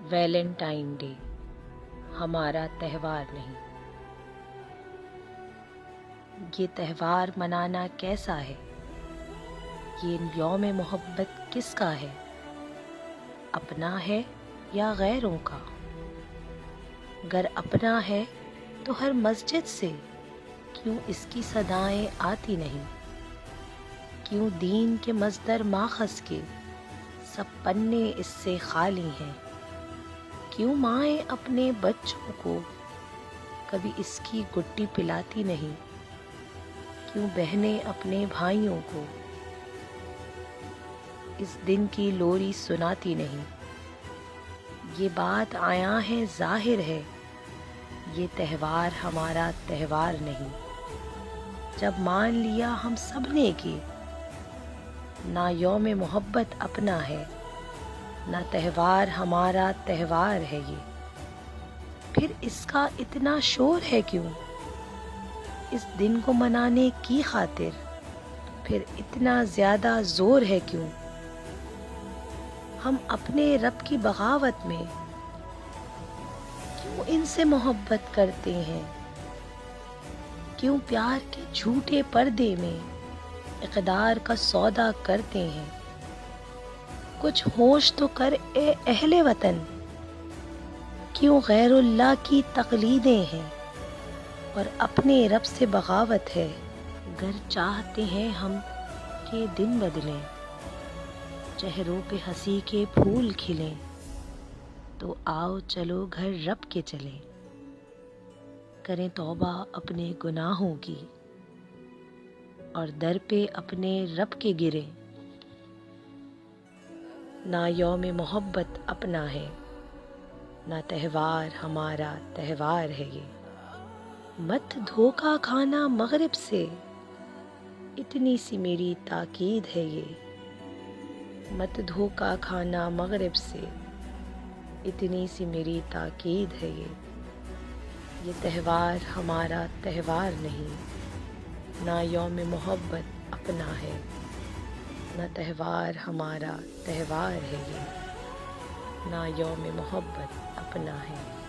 Valentine day ہمارا تہوار نہیں۔ یہ تہوار منانا کیسا ہے؟ یہ یوم محبت کس کا ہے؟ اپنا ہے یا غیروں کا؟ گر اپنا ہے تو ہر مسجد سے کیوں اس کی صدائیں آتی نہیں؟ کیوں دین کے مصدر ماخذ کے سب پنے اس سے خالی ہیں؟ کیوں مائیں اپنے بچوں کو کبھی اس کی گٹی پلاتی نہیں؟ کیوں بہنیں اپنے بھائیوں کو اس دن کی لوری سناتی نہیں؟ یہ بات عیاں ہے، ظاہر ہے، یہ تہوار ہمارا تہوار نہیں۔ جب مان لیا ہم سب نے کہ نہ یوم محبت اپنا ہے، نہ تہوار ہمارا تہوار ہے یہ، پھر اس کا اتنا شور ہے کیوں؟ اس دن کو منانے کی خاطر پھر اتنا زیادہ زور ہے کیوں؟ ہم اپنے رب کی بغاوت میں کیوں ان سے محبت کرتے ہیں؟ کیوں پیار کے جھوٹے پردے میں اقدار کا سودا کرتے ہیں؟ کچھ ہوش تو کر اے اہل وطن، کیوں غیر اللہ کی تقلیدیں ہیں اور اپنے رب سے بغاوت ہے؟ گر چاہتے ہیں ہم کہ دن بدلیں، چہروں پہ ہنسی کے پھول کھلیں، تو آؤ چلو گھر رب کے چلیں، کریں توبہ اپنے گناہوں کی اور در پہ اپنے رب کے گریں۔ نہ یوم محبت اپنا ہے، نہ تہوار ہمارا تہوار ہے یہ۔ مت دھوکا کھانا مغرب سے، اتنی سی میری تاکید ہے یہ۔ مت دھوکا کھانا مغرب سے، اتنی سی میری تاکید ہے یہ۔ یہ تہوار ہمارا تہوار نہیں، نہ یوم محبت اپنا ہے، نہ تہوار ہمارا تہوار ہے یہ، نہ یوم محبت اپنا ہے۔